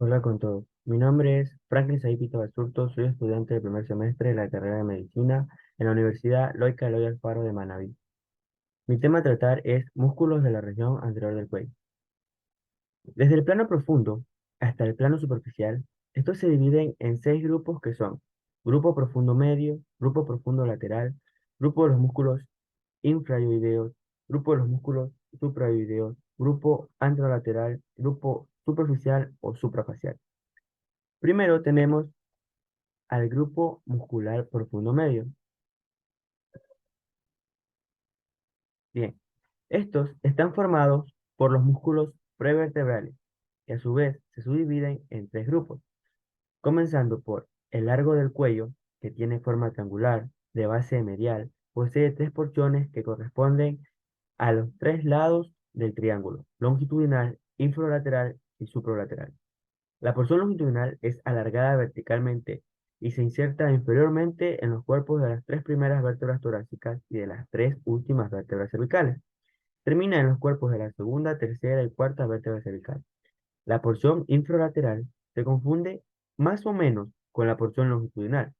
Hola con todos. Mi nombre es Franklin Saipito Basurto, soy estudiante del primer semestre de la carrera de Medicina en la Universidad Loica Eloy Alfaro de Manabí. Mi tema a tratar es músculos de la región anterior del cuello. Desde el plano profundo hasta el plano superficial, estos se dividen en 6 grupos que son grupo profundo medio, grupo profundo lateral, grupo de los músculos infraoideos, grupo de los músculos supraoideos, grupo anterolateral, grupo superficial o suprafacial. Primero tenemos al grupo muscular profundo medio. Bien, estos están formados por los músculos prevertebrales, que a su vez se subdividen en 3 grupos, comenzando por el largo del cuello, que tiene forma triangular, de base medial, posee 3 porciones que corresponden a los 3 lados del triángulo, longitudinal, infralateral y supralateral. La porción longitudinal es alargada verticalmente y se inserta inferiormente en los cuerpos de las 3 primeras vértebras torácicas y de las 3 últimas vértebras cervicales. Termina en los cuerpos de la segunda, tercera y cuarta vértebra cervical. La porción infralateral se confunde más o menos con la porción longitudinal.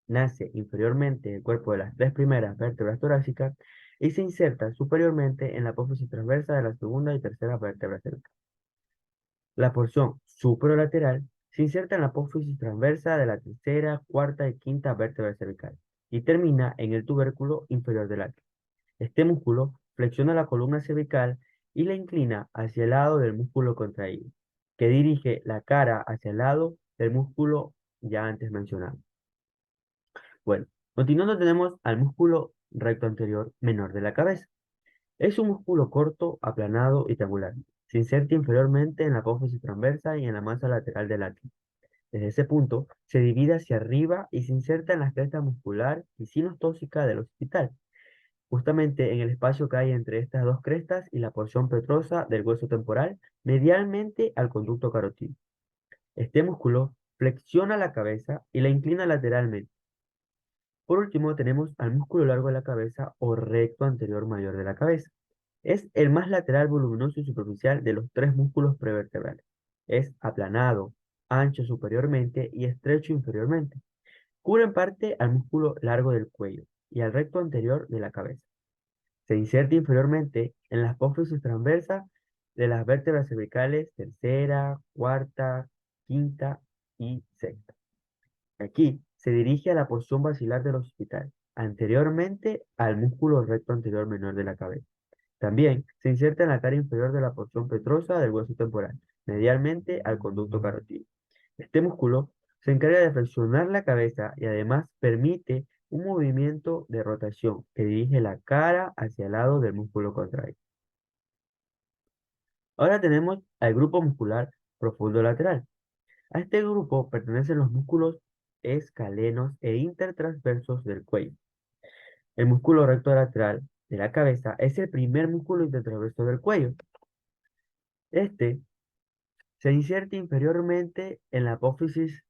Nace inferiormente en el cuerpo de las 3 primeras vértebras torácicas y se inserta superiormente en la apófisis transversa de la segunda y tercera vértebra cervical. La porción supralateral se inserta en la apófisis transversa de la tercera, cuarta y quinta vértebra cervical y termina en el tubérculo inferior del atrio. Este músculo flexiona la columna cervical y la inclina hacia el lado del músculo contraído, que dirige la cara hacia el lado del músculo ya antes mencionado. Bueno, continuando tenemos al músculo recto anterior menor de la cabeza. Es un músculo corto, aplanado y triangular. Se inserta inferiormente en la apófisis transversa y en la masa lateral del atrio. Desde ese punto, se divide hacia arriba y se inserta en la cresta muscular y sinostósica del occipital, justamente en el espacio que hay entre estas dos crestas y la porción petrosa del hueso temporal, medialmente al conducto carotídeo. Este músculo flexiona la cabeza y la inclina lateralmente. Por último, tenemos al músculo largo de la cabeza o recto anterior mayor de la cabeza. Es el más lateral, voluminoso y superficial de los 3 músculos prevertebrales. Es aplanado, ancho superiormente y estrecho inferiormente. Cubre en parte al músculo largo del cuello y al recto anterior de la cabeza. Se inserta inferiormente en las apófisis transversas de las vértebras cervicales tercera, cuarta, quinta y sexta. Aquí se dirige a la porción basilar del occipital, anteriormente al músculo recto anterior menor de la cabeza. También se inserta en la cara inferior de la porción petrosa del hueso temporal, medialmente al conducto carotídeo. Este músculo se encarga de flexionar la cabeza y además permite un movimiento de rotación que dirige la cara hacia el lado del músculo contraído. Ahora tenemos al grupo muscular profundo lateral. A este grupo pertenecen los músculos escalenos e intertransversos del cuello. El músculo recto lateral de la cabeza es el primer músculo intertransverso del cuello. Este se inserta inferiormente en la apófisis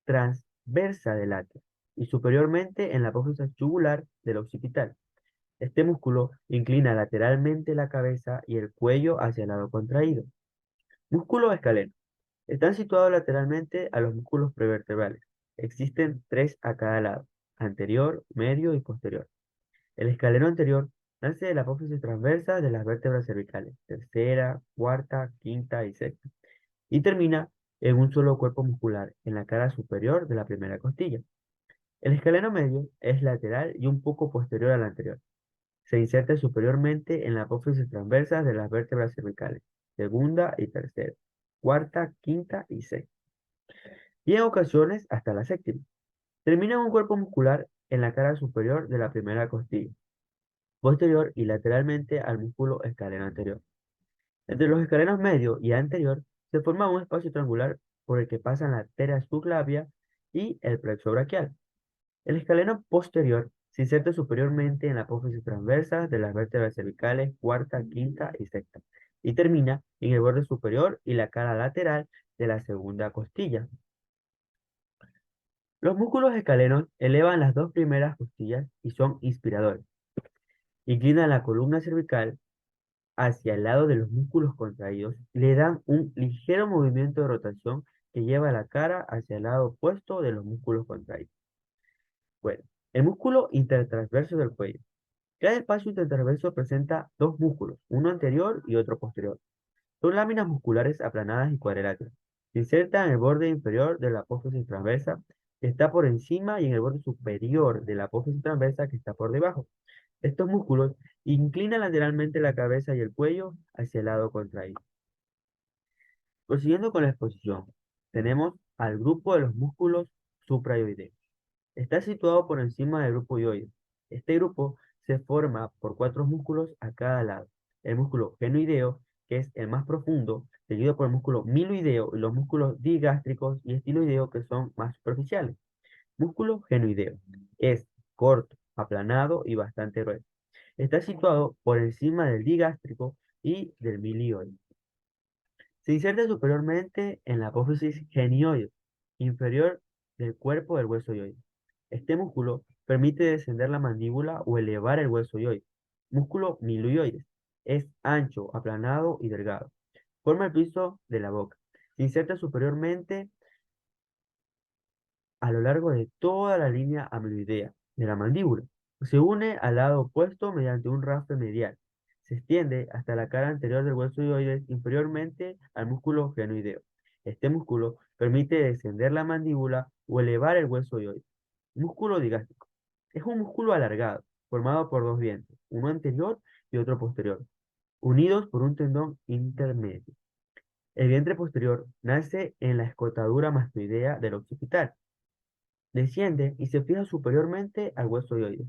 transversa del atrio y superiormente en la apófisis jugular del occipital. Este músculo inclina lateralmente la cabeza y el cuello hacia el lado contraído. Músculos escalenos. Están situados lateralmente a los músculos prevertebrales. Existen 3 a cada lado, anterior, medio y posterior. El escaleno anterior nace de la apófisis transversa de las vértebras cervicales, tercera, cuarta, quinta y sexta, y termina en un solo cuerpo muscular, en la cara superior de la primera costilla. El escaleno medio es lateral y un poco posterior al anterior. Se inserta superiormente en la apófisis transversa de las vértebras cervicales, segunda y tercera, cuarta, quinta y sexta, y en ocasiones hasta la séptima. Termina en un cuerpo muscular en la cara superior de la primera costilla, posterior y lateralmente al músculo escaleno anterior. Entre los escalenos medio y anterior se forma un espacio triangular por el que pasan la arteria subclavia y el plexo braquial. El escaleno posterior se inserta superiormente en la apófisis transversa de las vértebras cervicales cuarta, quinta y sexta, y termina en el borde superior y la cara lateral de la segunda costilla. Los músculos escalenos elevan las 2 primeras costillas y son inspiradores. Inclinan la columna cervical hacia el lado de los músculos contraídos, le dan un ligero movimiento de rotación que lleva la cara hacia el lado opuesto de los músculos contraídos. Bueno, el músculo intertransverso del cuello. Cada espacio intertransverso presenta dos músculos, uno anterior y otro posterior. Son láminas musculares aplanadas y cuadriláteras. Se insertan en el borde inferior de la apófisis transversa, que está por encima, y en el borde superior de la apófisis transversa, que está por debajo. Estos músculos inclinan lateralmente la cabeza y el cuello hacia el lado contraído. Prosiguiendo con la exposición, tenemos al grupo de los músculos suprayoideos. Está situado por encima del grupo yoides. Este grupo se forma por cuatro músculos a cada lado. El músculo genoideo, que es el más profundo, seguido por el músculo miloideo y los músculos digástricos y estiloideo, que son más superficiales. Músculo genoideo es corto, aplanado y bastante grueso. Está situado por encima del digástrico y del milioide. Se inserta superiormente en la apófisis genioide, inferior del cuerpo del hueso yoide. Este músculo permite descender la mandíbula o elevar el hueso yoide. Músculo miloioides. Es ancho, aplanado y delgado. Forma el piso de la boca. Se inserta superiormente a lo largo de toda la línea amiloidea de la mandíbula. Se une al lado opuesto mediante un raspe medial. Se extiende hasta la cara anterior del hueso hioides inferiormente al músculo genoideo. Este músculo permite descender la mandíbula o elevar el hueso hioides. Músculo digástrico. Es un músculo alargado, formado por dos dientes, uno anterior y otro posterior, unidos por un tendón intermedio. El vientre posterior nace en la escotadura mastoidea del occipital. Desciende y se fija superiormente al hueso hioide,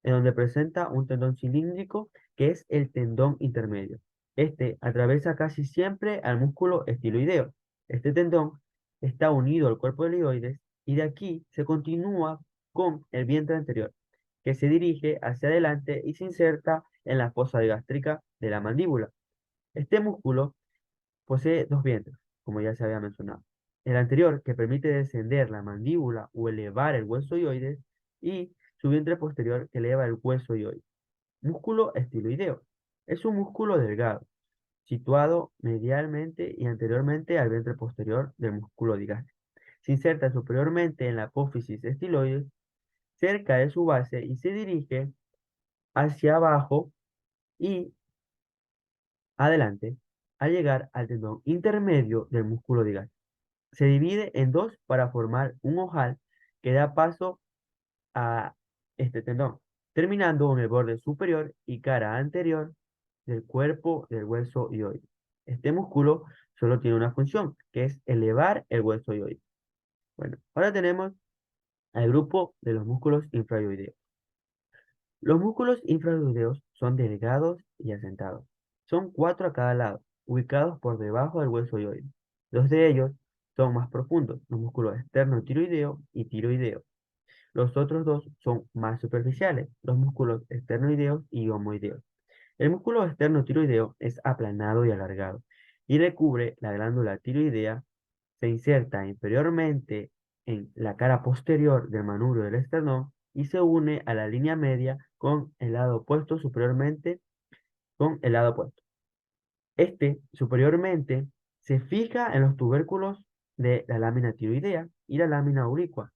en donde presenta un tendón cilíndrico que es el tendón intermedio. Este atraviesa casi siempre al músculo estiloideo. Este tendón está unido al cuerpo del hioides y de aquí se continúa con el vientre anterior, que se dirige hacia adelante y se inserta en la fosa gástrica de la mandíbula. Este músculo posee dos vientres, como ya se había mencionado. El anterior, que permite descender la mandíbula o elevar el hueso hioides, y su vientre posterior, que eleva el hueso hioides. Músculo estiloideo. Es un músculo delgado, situado medialmente y anteriormente al vientre posterior del músculo digástrico. Se inserta superiormente en la apófisis estiloides, cerca de su base, y se dirige hacia abajo y adelante al llegar al tendón intermedio del músculo digástrico. Se divide en dos para formar un ojal que da paso a este tendón, terminando en el borde superior y cara anterior del cuerpo del hueso hioide. Este músculo solo tiene una función, que es elevar el hueso hioide. Bueno, ahora tenemos al grupo de los músculos infrahioideos. Los músculos infrahioideos son delgados y asentados. Son cuatro a cada lado, ubicados por debajo del hueso hioide. Dos de ellos son más profundos, los músculos externo-tiroideo y tiroideo. Los otros dos son más superficiales, los músculos esternoideos y homoideos. El músculo externo-tiroideo es aplanado y alargado y recubre la glándula tiroidea. Se inserta inferiormente en la cara posterior del manubrio del esternón y se une a la línea media con el lado opuesto superiormente con el lado opuesto. Este superiormente se fija en los tubérculos de la lámina tiroidea y la lámina oblicua,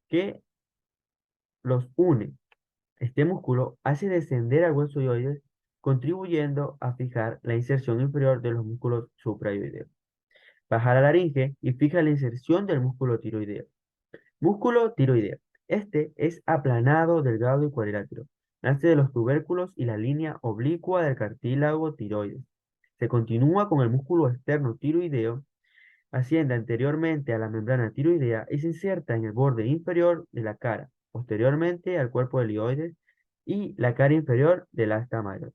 que los une. Este músculo hace descender al hueso hioides, contribuyendo a fijar la inserción inferior de los músculos suprayoideos. Baja la laringe y fija la inserción del músculo tiroideo. Músculo tiroideo. Este es aplanado, delgado y cuadrilátero. Nace de los tubérculos y la línea oblicua del cartílago tiroides. Se continúa con el músculo externo tiroideo, asciende anteriormente a la membrana tiroidea y se inserta en el borde inferior de la cara, posteriormente al cuerpo del hioides y la cara inferior del asta mayor.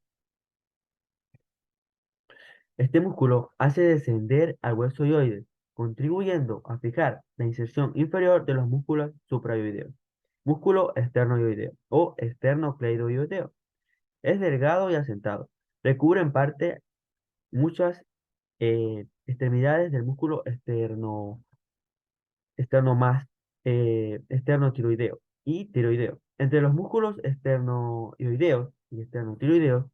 Este músculo hace descender al hueso hioides, contribuyendo a fijar la inserción inferior de los músculos suprayoideos. Músculo esternoioideo o esternocleidoideo. Es delgado y asentado. Recubre en parte muchas extremidades del músculo externo más esternotiroideo y tiroideo. Entre los músculos esternoioideos y esternotiroideos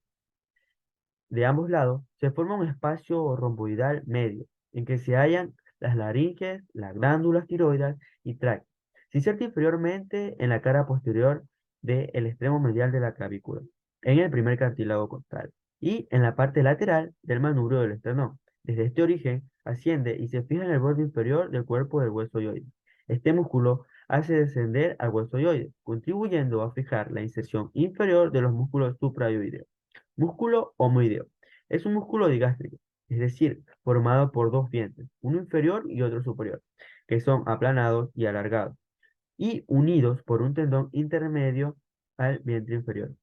de ambos lados, se forma un espacio romboidal medio, en que se hallan las laringes, las glándulas tiroides y tráquea. Se inserta inferiormente en la cara posterior del extremo medial de la clavícula, en el primer cartílago costal, y en la parte lateral del manubrio del esternón. Desde este origen, asciende y se fija en el borde inferior del cuerpo del hueso yoide. Este músculo hace descender al hueso yoide, contribuyendo a fijar la inserción inferior de los músculos suprayoideos. Músculo homoideo. Es un músculo digástrico, es decir, formado por dos vientres, uno inferior y otro superior, que son aplanados y alargados, y unidos por un tendón intermedio al vientre inferior.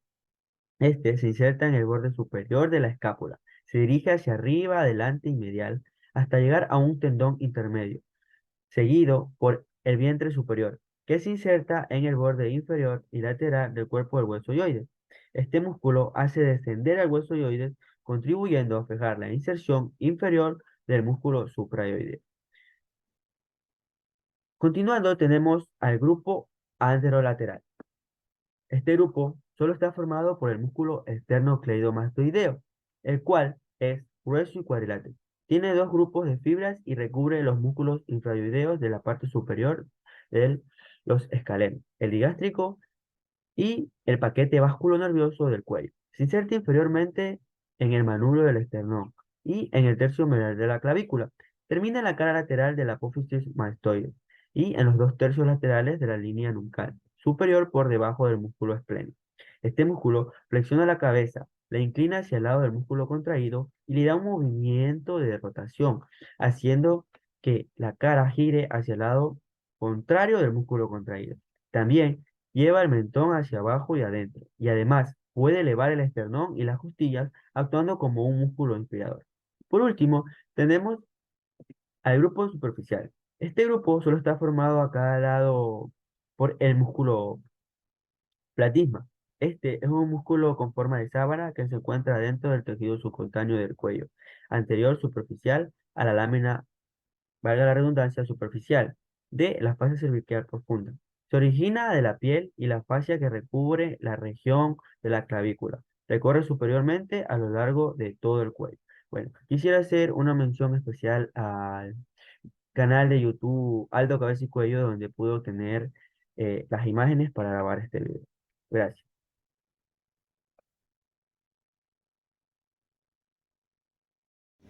Este se inserta en el borde superior de la escápula, se dirige hacia arriba, adelante y medial, hasta llegar a un tendón intermedio, seguido por el vientre superior, que se inserta en el borde inferior y lateral del cuerpo del hueso yoides. Este músculo hace descender al hueso yoides, contribuyendo a fijar la inserción inferior del músculo suprayoideo. Continuando, tenemos al grupo anterolateral. Este grupo solo está formado por el músculo esternocleidomastoideo, el cual es grueso y cuadrilátero. Tiene dos grupos de fibras y recubre los músculos infrayoideos de la parte superior de los escalenos, el digástrico y el paquete vasculonervioso del cuello. Se inserta inferiormente en el manubrio del esternón y en el tercio medial de la clavícula. Termina en la cara lateral de la apófisis mastoide y en los dos tercios laterales de la línea nucal, superior por debajo del músculo esplénico. Este músculo flexiona la cabeza, la inclina hacia el lado del músculo contraído y le da un movimiento de rotación, haciendo que la cara gire hacia el lado contrario del músculo contraído. También lleva el mentón hacia abajo y adentro, y además puede elevar el esternón y las costillas actuando como un músculo inspirador. Por último, tenemos al grupo superficial. Este grupo solo está formado a cada lado por el músculo platisma. Este es un músculo con forma de sábana que se encuentra dentro del tejido subcutáneo del cuello, anterior superficial a la lámina, valga la redundancia, superficial de la fascia cervical profunda. Se origina de la piel y la fascia que recubre la región de la clavícula. Recorre superiormente a lo largo de todo el cuello. Bueno, quisiera hacer una mención especial al canal de YouTube Aldo Cabeza y Cuello, donde pude obtener las imágenes para grabar este video. Gracias.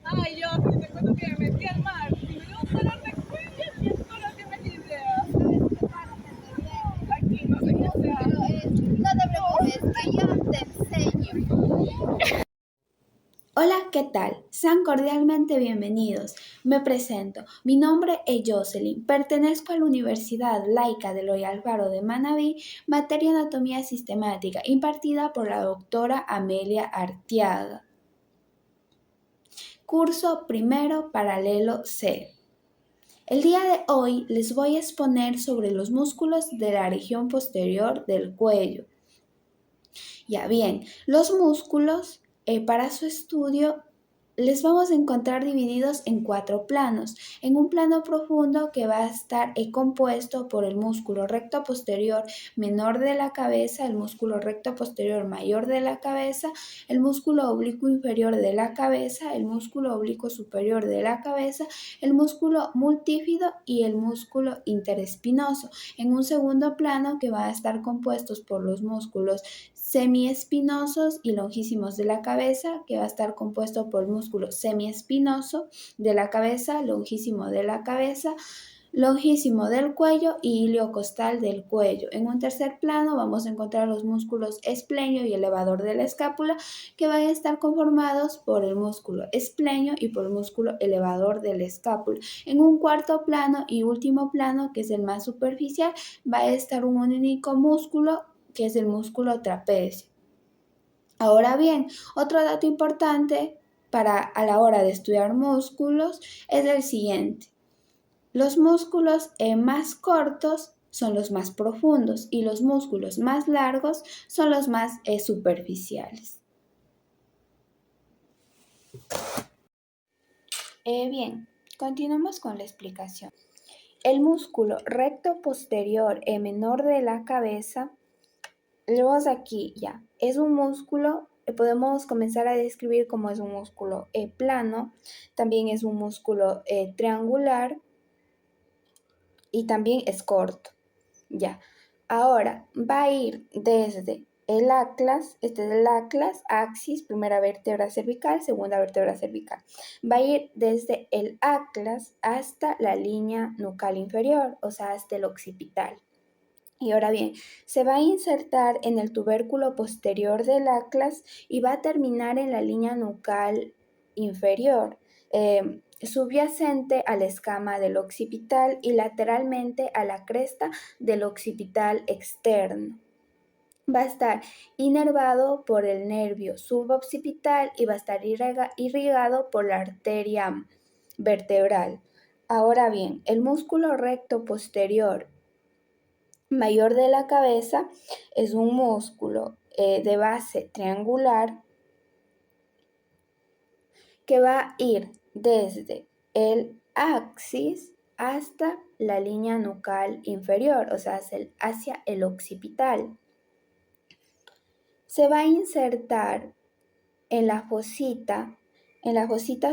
Ay, yo sí te cuento que me metí al mar y me dio un dolor de cuello y esto no tienes ni idea. Aquí no sé qué sea. No te preocupes, que yo te enseño. Hola, ¿qué tal? Sean cordialmente bienvenidos. Me presento. Mi nombre es Jocelyn. Pertenezco a la Universidad Laica de Loyola Alfaro de Manabí, materia Anatomía Sistemática, impartida por la doctora Amelia Arteaga. Curso primero paralelo C. El día de hoy les voy a exponer sobre los músculos de la región posterior del cuello. Ya bien, los músculos para su estudio les vamos a encontrar divididos en 4 planos. En un plano profundo que va a estar compuesto por el músculo recto posterior menor de la cabeza, el músculo recto posterior mayor de la cabeza, el músculo oblicuo inferior de la cabeza, el músculo oblicuo superior de la cabeza, el músculo multífido y el músculo interespinoso. En un segundo plano que va a estar compuestos por los músculos semiespinosos y longísimos de la cabeza, que va a estar compuesto por el músculo semiespinoso de la cabeza, longísimo de la cabeza, longísimo del cuello y iliocostal del cuello. En un tercer plano vamos a encontrar los músculos esplenio y elevador de la escápula, que van a estar conformados por el músculo esplenio y por el músculo elevador de la escápula. En un cuarto plano y último plano, que es el más superficial, va a estar un único músculo, que es el músculo trapecio. Ahora bien, otro dato importante a la hora de estudiar músculos es el siguiente. Los músculos más cortos son los más profundos y los músculos más largos son los más superficiales. Bien, continuamos con la explicación. El músculo recto posterior menor de la cabeza, luego aquí ya, es un músculo podemos comenzar a describir cómo es un músculo plano, también es un músculo triangular y también es corto. Ya, ahora va a ir desde el atlas, este es el atlas, axis, primera vértebra cervical, segunda vértebra cervical. Va a ir desde el atlas hasta la línea nucal inferior, o sea, hasta el occipital. Y ahora bien, se va a insertar en el tubérculo posterior del atlas y va a terminar en la línea nucal inferior, subyacente a la escama del occipital y lateralmente a la cresta del occipital externo. Va a estar inervado por el nervio suboccipital y va a estar irrigado por la arteria vertebral. Ahora bien, el músculo recto posterior mayor de la cabeza es un músculo de base triangular que va a ir desde el axis hasta la línea nucal inferior, o sea, hacia el occipital. Se va a insertar en la fosita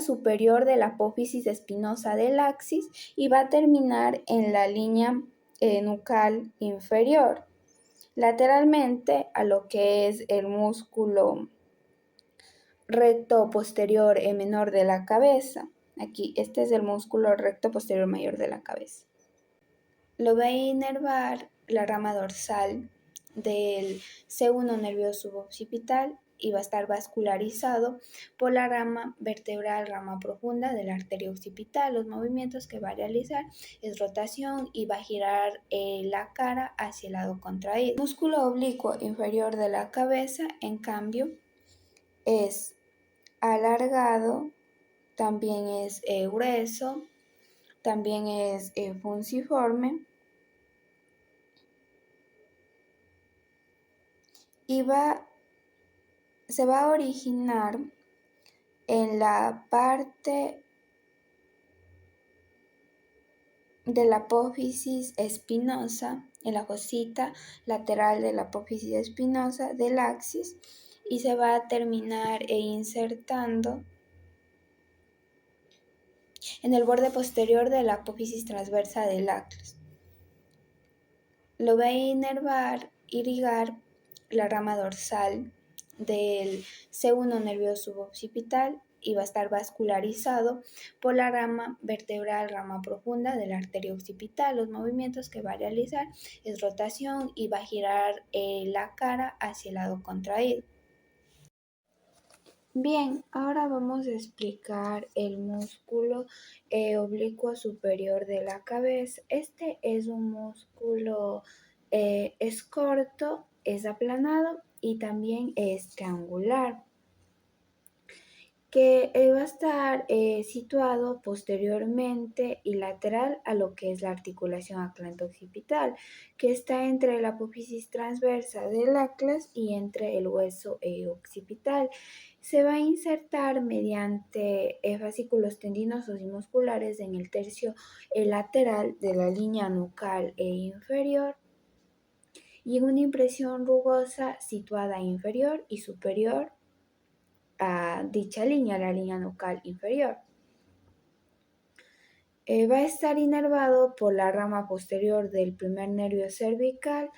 superior de la apófisis espinosa del axis y va a terminar en la línea nucal inferior, lateralmente a lo que es el músculo recto posterior menor de la cabeza. Aquí, este es el músculo recto posterior mayor de la cabeza. Lo va a inervar la rama dorsal del segundo nervio suboccipital y va a estar vascularizado por la rama vertebral, rama profunda de la arteria occipital. Los movimientos que va a realizar es rotación y va a girar la cara hacia el lado contraído. El músculo oblicuo inferior de la cabeza, en cambio, es alargado, también es grueso, también es funciforme y se va a originar en la parte de la apófisis espinosa, en la fosita lateral de la apófisis espinosa del axis y se va a terminar insertando en el borde posterior de la apófisis transversa del atlas. Lo va a irrigar la rama dorsal del segundo nervio suboccipital y va a estar vascularizado por la rama vertebral, rama profunda de la arteria occipital. Los movimientos que va a realizar es rotación y va a girar la cara hacia el lado contraído. Bien, ahora vamos a explicar el músculo oblicuo superior de la cabeza. Este es un músculo, es corto, es aplanado y también es triangular, que va a estar situado posteriormente y lateral a lo que es la articulación atlanto-occipital, que está entre la apófisis transversa del atlas y entre el hueso occipital. Se va a insertar mediante fascículos tendinosos y musculares en el tercio lateral de la línea nucal inferior y en una impresión rugosa situada inferior y superior a dicha línea, la línea nucal inferior. Va a estar inervado por la rama posterior del primer nervio cervical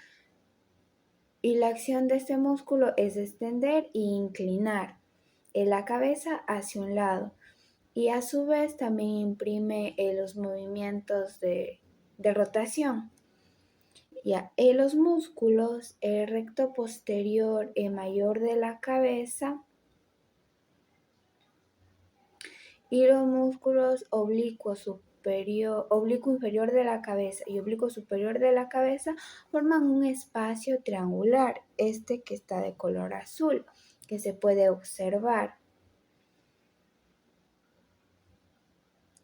y la acción de este músculo es extender e inclinar la cabeza hacia un lado y a su vez también imprime los movimientos de rotación. Ya, los músculos recto posterior mayor de la cabeza y los músculos oblicuo inferior de la cabeza y oblicuo superior de la cabeza forman un espacio triangular, este que está de color azul, que se puede observar,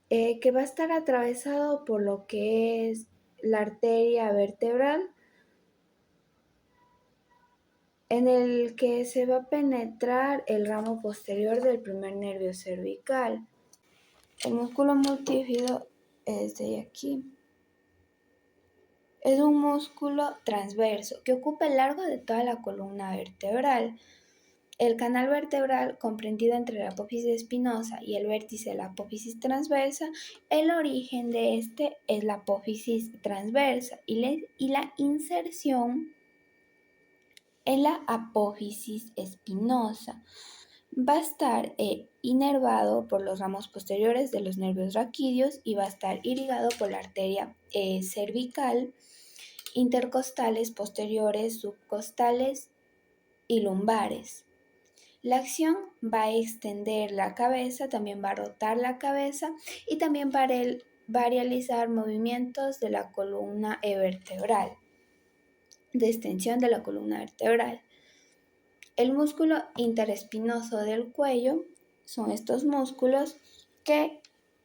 que va a estar atravesado por lo que es la arteria vertebral, en el que se va a penetrar el ramo posterior del primer nervio cervical. El músculo multífido es de aquí. Es un músculo transverso que ocupa el largo de toda la columna vertebral. el canal vertebral comprendido entre la apófisis espinosa y el vértice de la apófisis transversa, el origen de este es la apófisis transversa y la inserción en la apófisis espinosa. Va a estar inervado por los ramos posteriores de los nervios raquídeos y va a estar irrigado por la arteria cervical, intercostales posteriores, subcostales y lumbares. La acción va a extender la cabeza, también va a rotar la cabeza y también va a realizar movimientos de la columna vertebral, de extensión de la columna vertebral. El músculo interespinoso del cuello son estos músculos que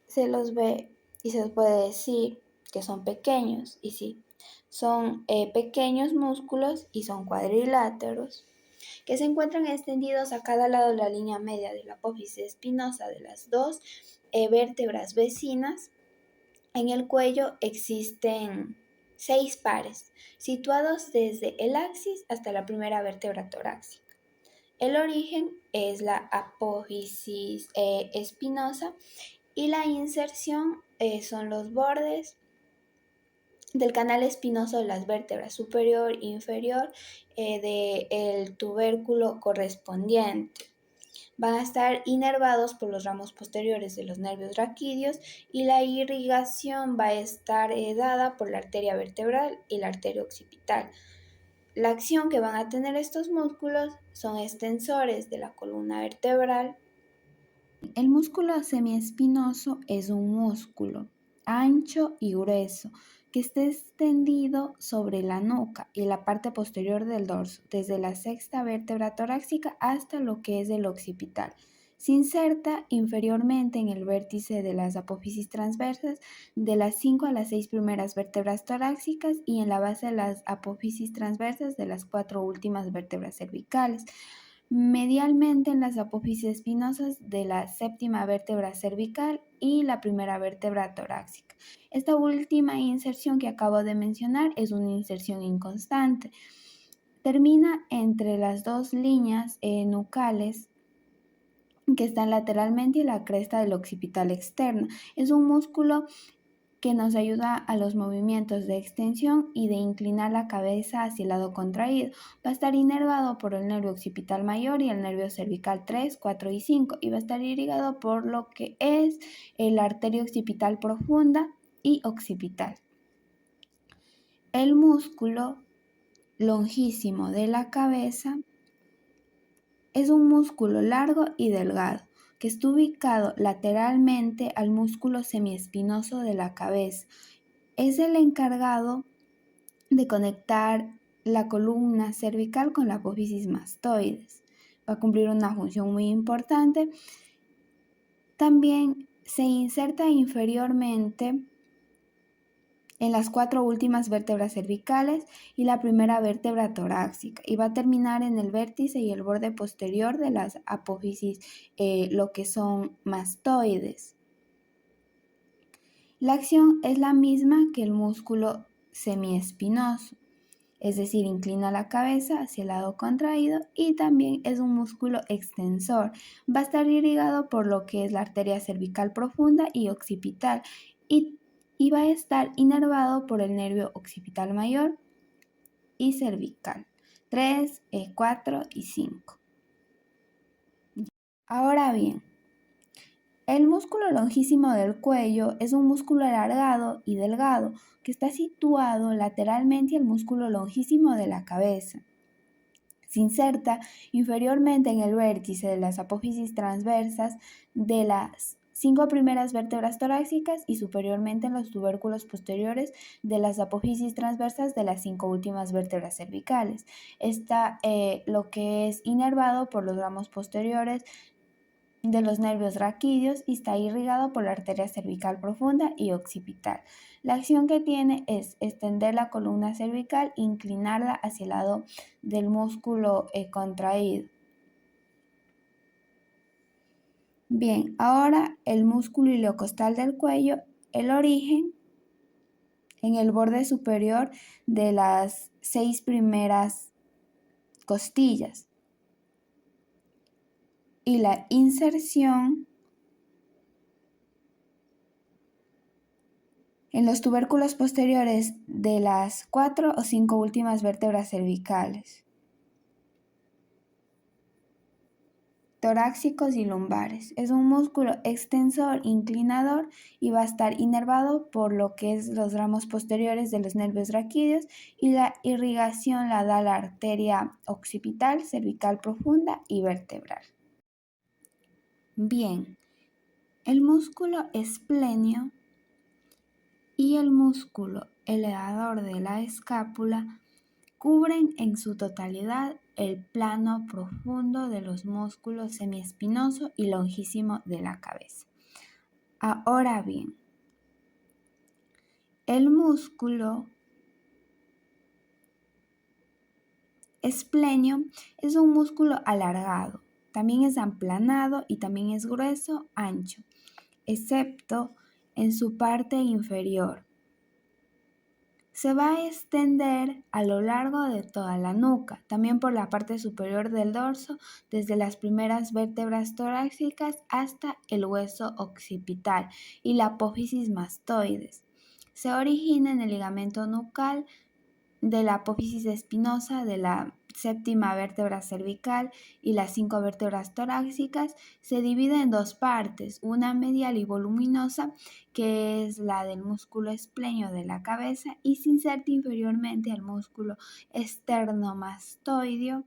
se los ve y se puede decir que son pequeños, y sí, son pequeños músculos y son cuadriláteros, que se encuentran extendidos a cada lado de la línea media de la apófisis espinosa de las dos vértebras vecinas. En el cuello existen 6 pares, situados desde el axis hasta la primera vértebra torácica. El origen es la apófisis espinosa y la inserción son los bordes del canal espinoso de las vértebras superior e inferior del tubérculo correspondiente. Van a estar inervados por los ramos posteriores de los nervios raquídeos y la irrigación va a estar dada por la arteria vertebral y la arteria occipital. La acción que van a tener estos músculos son extensores de la columna vertebral. El músculo semiespinoso es un músculo ancho y grueso que está extendido sobre la nuca y la parte posterior del dorso, desde la sexta vértebra torácica hasta lo que es el occipital. Se inserta inferiormente en el vértice de las apófisis transversas de las 5 a las 6 primeras vértebras torácicas y en la base de las apófisis transversas de las 4 últimas vértebras cervicales. Medialmente en las apófisis espinosas de la séptima vértebra cervical y la primera vértebra torácica. Esta última inserción que acabo de mencionar es una inserción inconstante. Termina entre las dos líneas nucales que están lateralmente y la cresta del occipital externa. Es un músculo que nos ayuda a los movimientos de extensión y de inclinar la cabeza hacia el lado contraído. Va a estar inervado por el nervio occipital mayor y el nervio cervical 3, 4 y 5 y va a estar irrigado por lo que es la arteria occipital profunda y occipital. El músculo longísimo de la cabeza es un músculo largo y delgado que está ubicado lateralmente al músculo semiespinoso de la cabeza. Es el encargado de conectar la columna cervical con la apófisis mastoides. Va a cumplir una función muy importante. También se inserta inferiormente en las 4 últimas vértebras cervicales y la primera vértebra torácica y va a terminar en el vértice y el borde posterior de las apófisis, lo que son mastoides. La acción es la misma que el músculo semiespinoso, es decir, inclina la cabeza hacia el lado contraído y también es un músculo extensor. Va a estar irrigado por lo que es la arteria cervical profunda y occipital y va a estar inervado por el nervio occipital mayor y cervical 3, 4 y 5. Ahora bien, el músculo longísimo del cuello es un músculo alargado y delgado que está situado lateralmente al músculo longísimo de la cabeza. Se inserta inferiormente en el vértice de las apófisis transversas de las 5 primeras vértebras torácicas y superiormente en los tubérculos posteriores de las apófisis transversas de las 5 últimas vértebras cervicales. Está lo que es inervado por los ramos posteriores de los nervios raquídeos y está irrigado por la arteria cervical profunda y occipital. La acción que tiene es extender la columna cervical e inclinarla hacia el lado del músculo contraído. Bien, ahora el músculo iliocostal del cuello, el origen en el borde superior de las 6 primeras costillas. y la inserción en los tubérculos posteriores de las 4 o 5 últimas vértebras cervicales, torácicos y lumbares. Es un músculo extensor, inclinador y va a estar inervado por lo que es los ramos posteriores de los nervios raquídeos, y la irrigación la da la arteria occipital, cervical profunda y vertebral. Bien, el músculo esplenio y el músculo elevador de la escápula cubren en su totalidad el plano profundo de los músculos semiespinoso y longísimo de la cabeza. Ahora bien, el músculo esplenio es un músculo alargado, también es aplanado y también es grueso, ancho, excepto en su parte inferior. Se va a extender a lo largo de toda la nuca, también por la parte superior del dorso, desde las primeras vértebras torácicas hasta el hueso occipital y la apófisis mastoides. Se origina en el ligamento nucal de la apófisis espinosa de la séptima vértebra cervical y las 5 vértebras torácicas. Se divide en dos partes, una medial y voluminosa, que es la del músculo esplenio de la cabeza, y se inserta inferiormente al músculo esternomastoideo,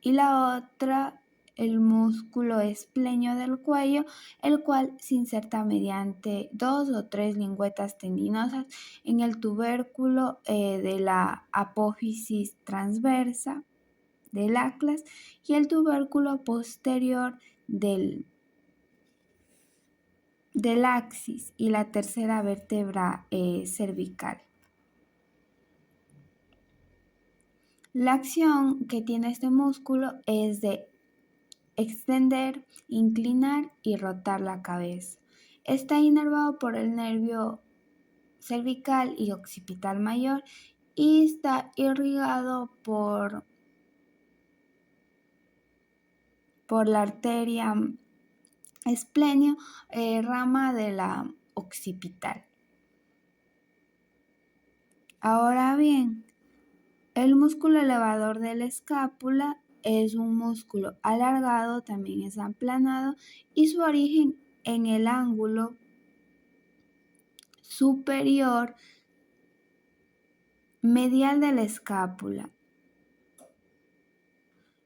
y la otra el músculo esplenio del cuello, el cual se inserta mediante 2 o 3 lingüetas tendinosas en el tubérculo de la apófisis transversa del atlas y el tubérculo posterior del axis y la tercera vértebra cervical. La acción que tiene este músculo es de extender, inclinar y rotar la cabeza. Está inervado por el nervio cervical y occipital mayor y está irrigado por la arteria esplenio, rama de la occipital. Ahora bien, el músculo elevador de la escápula es un músculo alargado, también es aplanado, y su origen en el ángulo superior medial de la escápula.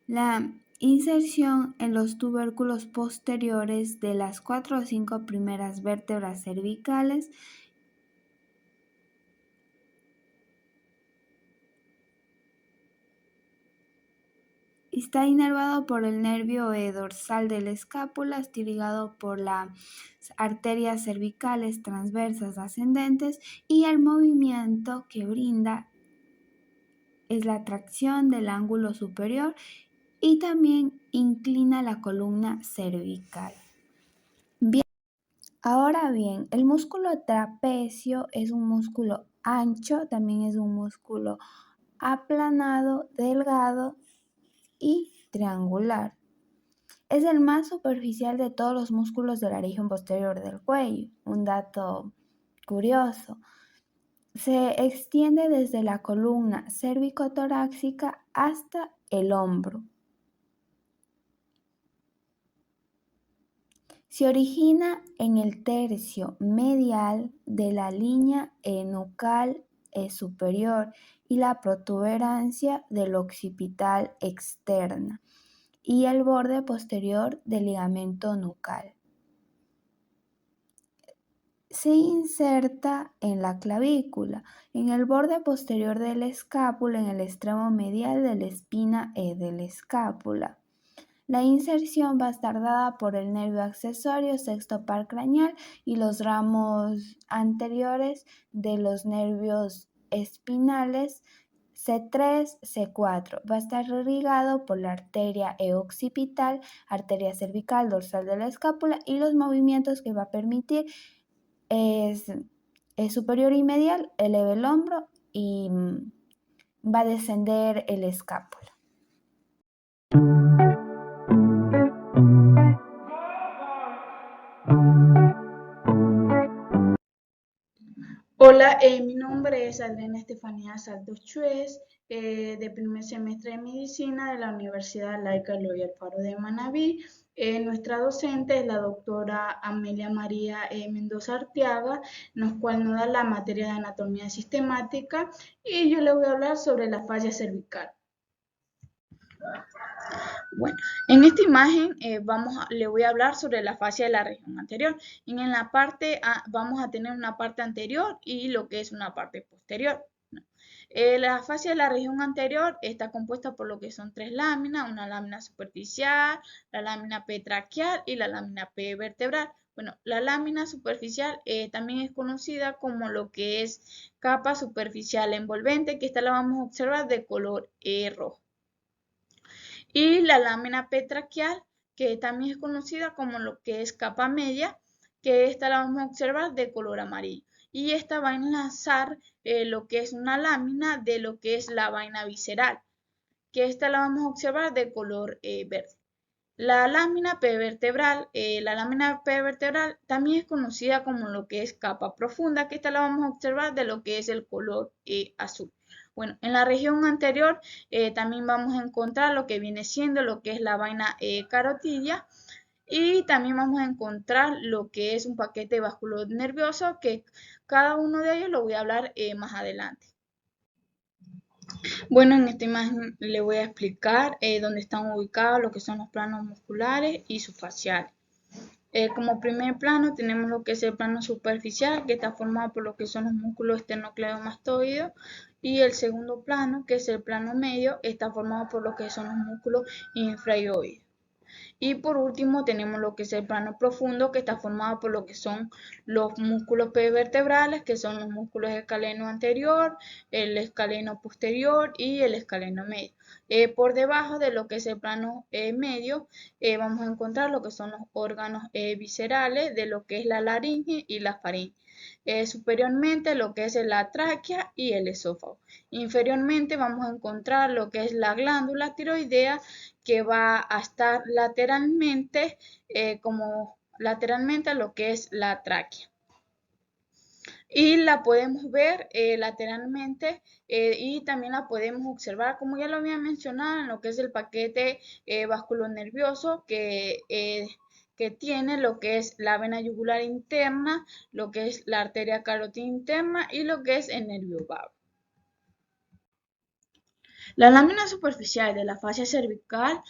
La inserción en los tubérculos posteriores de las 4 o 5 primeras vértebras cervicales está inervado por el nervio dorsal de la escápula, está irrigado por las arterias cervicales transversas ascendentes, y el movimiento que brinda es la tracción del ángulo superior y también inclina la columna cervical. Ahora bien, el músculo trapecio es un músculo ancho, también es un músculo aplanado, delgado y triangular. Es el más superficial de todos los músculos de la región posterior del cuello. Un dato curioso. Se extiende desde la columna cérvico-torácica hasta el hombro. Se origina en el tercio medial de la línea nucal superior y la protuberancia del occipital externa y el borde posterior del ligamento nucal. Se inserta en la clavícula, en el borde posterior de la escápula, en el extremo medial de la espina de la escápula. La inserción va a estar dada por el nervio accesorio sexto par craneal y los ramos anteriores de los nervios espinales C3, C4. Va a estar irrigado por la arteria occipital, arteria cervical, dorsal de la escápula, y los movimientos que va a permitir es superior y medial, eleva el hombro y va a descender el escápula. Hola, mi nombre es Adriana Estefanía Saltos Chuez, de primer semestre de Medicina de la Universidad Laica Eloy Alfaro de Manabí. Nuestra docente es la doctora Amelia María Mendoza Arteaga, cual nos da la materia de anatomía sistemática, y yo le voy a hablar sobre la fascia cervical. Bueno, en esta imagen le voy a hablar sobre la fascia de la región anterior. Y en la parte A vamos a tener una parte anterior y lo que es una parte posterior. La fascia de la región anterior está compuesta por lo que son tres láminas, una lámina superficial, la lámina P traqueal y la lámina P vertebral. Bueno, la lámina superficial también es conocida como lo que es capa superficial envolvente, que esta la vamos a observar de color rojo. Y la lámina petraquial, que también es conocida como lo que es capa media, que esta la vamos a observar de color amarillo. Y esta va a enlazar lo que es una lámina de lo que es la vaina visceral, que esta la vamos a observar de color verde. La lámina P vertebral también es conocida como lo que es capa profunda, que esta la vamos a observar de lo que es el color azul. Bueno, en la región anterior también vamos a encontrar lo que viene siendo lo que es la vaina carotidia, y también vamos a encontrar lo que es un paquete vascular nervioso, que cada uno de ellos lo voy a hablar más adelante. Bueno, en esta imagen le voy a explicar dónde están ubicados lo que son los planos musculares y subfaciales. Como primer plano tenemos lo que es el plano superficial, que está formado por lo que son los músculos esternocleidomastoideos, y el segundo plano, que es el plano medio, está formado por lo que son los músculos infraoides. Y por último tenemos lo que es el plano profundo, que está formado por lo que son los músculos vertebrales, que son los músculos escaleno anterior, el escaleno posterior y el escaleno medio. Por debajo de lo que es el plano medio vamos a encontrar lo que son los órganos viscerales de lo que es la laringe y la faringe. Superiormente lo que es la tráquea y el esófago. Inferiormente vamos a encontrar lo que es la glándula tiroidea, que va a estar lateralmente lateralmente a lo que es la tráquea. Y la podemos ver lateralmente y también la podemos observar, como ya lo había mencionado, en lo que es el paquete vasculonervioso que tiene lo que es la vena yugular interna, lo que es la arteria carótida interna y lo que es el nervio vago. La lámina superficial de la fascia cervical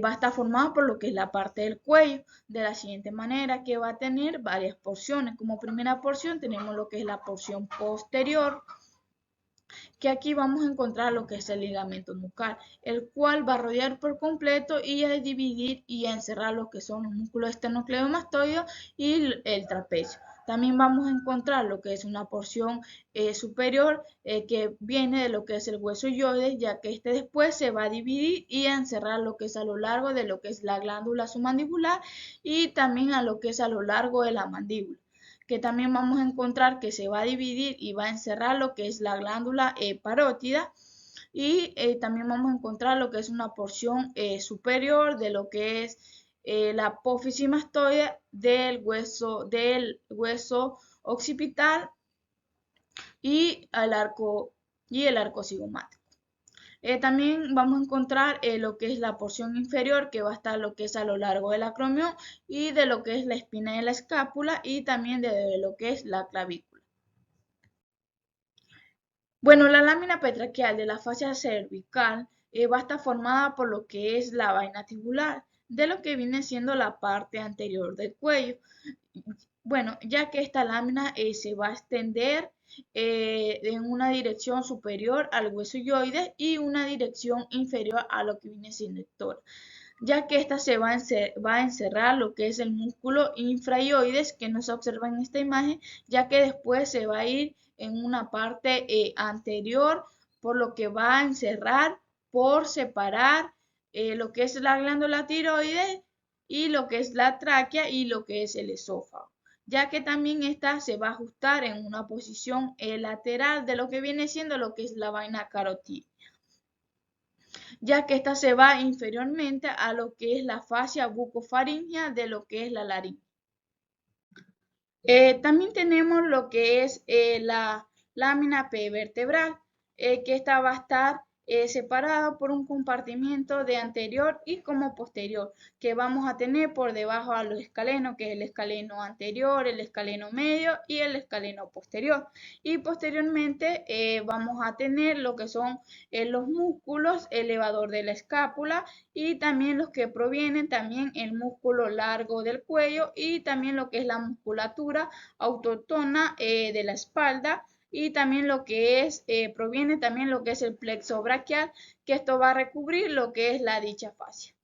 va a estar formada por lo que es la parte del cuello, de la siguiente manera, que va a tener varias porciones. Como primera porción tenemos lo que es la porción posterior, que aquí vamos a encontrar lo que es el ligamento nucal, el cual va a rodear por completo y a dividir y a encerrar lo que son los músculos esternocleidomastoideos y el trapecio. También vamos a encontrar lo que es una porción superior que viene de lo que es el hueso hyoides, ya que este después se va a dividir y a encerrar lo que es a lo largo de lo que es la glándula submandibular y también a lo que es a lo largo de la mandíbula, que también vamos a encontrar que se va a dividir y va a encerrar lo que es la glándula parótida, y también vamos a encontrar lo que es una porción superior de lo que es la apófisis mastoide del hueso occipital y el arco cigomático. También vamos a encontrar lo que es la porción inferior, que va a estar lo que es a lo largo del acromion y de lo que es la espina de la escápula y también de lo que es la clavícula. Bueno, la lámina petraquial de la fascia cervical va a estar formada por lo que es la vaina tibular, de lo que viene siendo la parte anterior del cuello. Bueno, ya que esta lámina se va a extender en una dirección superior al hueso hyoides y una dirección inferior a lo que viene siendo el tórax, ya que esta se va a encerrar lo que es el músculo infrahyoides, que no se observa en esta imagen, ya que después se va a ir en una parte anterior, por lo que va a encerrar por separar lo que es la glándula tiroides y lo que es la tráquea y lo que es el esófago, ya que también esta se va a ajustar en una posición lateral de lo que viene siendo lo que es la vaina carotídea, ya que esta se va inferiormente a lo que es la fascia bucofaringea de lo que es la laringe. También tenemos lo que es lámina vertebral, que esta va a estar separada por un compartimiento de anterior y como posterior, que vamos a tener por debajo a los escalenos, que es el escaleno anterior, el escaleno medio y el escaleno posterior. Y posteriormente vamos a tener lo que son los músculos elevador de la escápula y también los que provienen también el músculo largo del cuello y también lo que es la musculatura autóctona de la espalda y también lo que es, proviene también lo que es el plexo braquial, que esto va a recubrir lo que es la dicha fascia.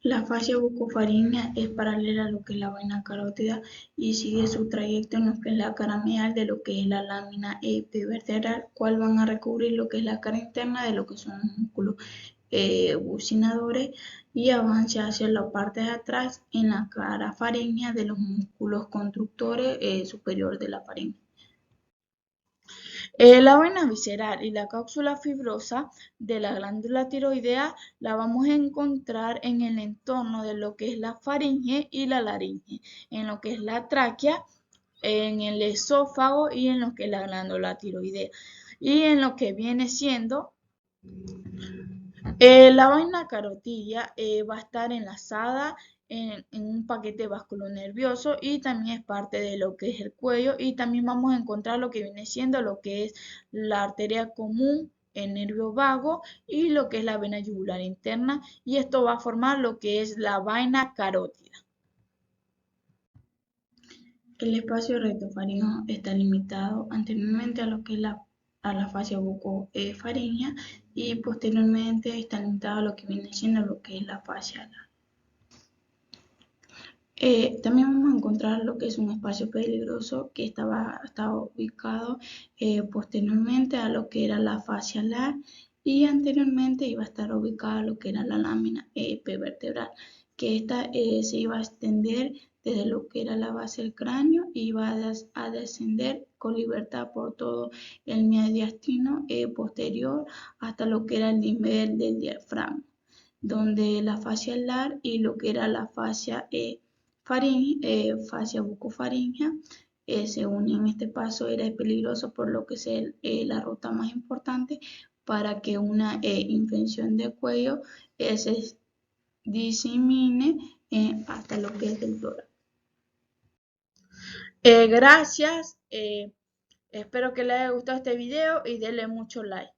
La fascia bucofaríngea es paralela a lo que es la vaina carótida y sigue su trayecto en lo que es la cara medial de lo que es la lámina epivertebral, cual van a recubrir lo que es la cara interna de lo que son los músculos bucinadores y avance hacia la parte de atrás en la cara faríngea de los músculos constructores superior de la faringe. La vaina visceral y la cápsula fibrosa de la glándula tiroidea la vamos a encontrar en el entorno de lo que es la faringe y la laringe, en lo que es la tráquea, en el esófago y en lo que es la glándula tiroidea. Y en lo que viene siendo la vaina carotidia va a estar enlazada en un paquete vasculonervioso y también es parte de lo que es el cuello y también vamos a encontrar lo que viene siendo lo que es la arteria común, el nervio vago y lo que es la vena yugular interna y esto va a formar lo que es la vaina carótida. El espacio rectofaríngeo está limitado anteriormente a lo que es a la fascia bucofaríngea y posteriormente está limitado a lo que viene siendo lo que es la fascia anal. También vamos a encontrar lo que es un espacio peligroso que estaba ubicado posteriormente a lo que era la fascia alar y anteriormente iba a estar ubicada lo que era la lámina epivertebral, que esta se iba a extender desde lo que era la base del cráneo y iba a descender con libertad por todo el mediastino posterior hasta lo que era el nivel del diafragma, donde la fascia alar y lo que era la fascia fascia bucofaríngea se unen. En este paso era peligroso por lo que es la ruta más importante para que una infección de cuello se disemine hasta lo que es el tórax. Gracias, espero que les haya gustado este video y denle mucho like.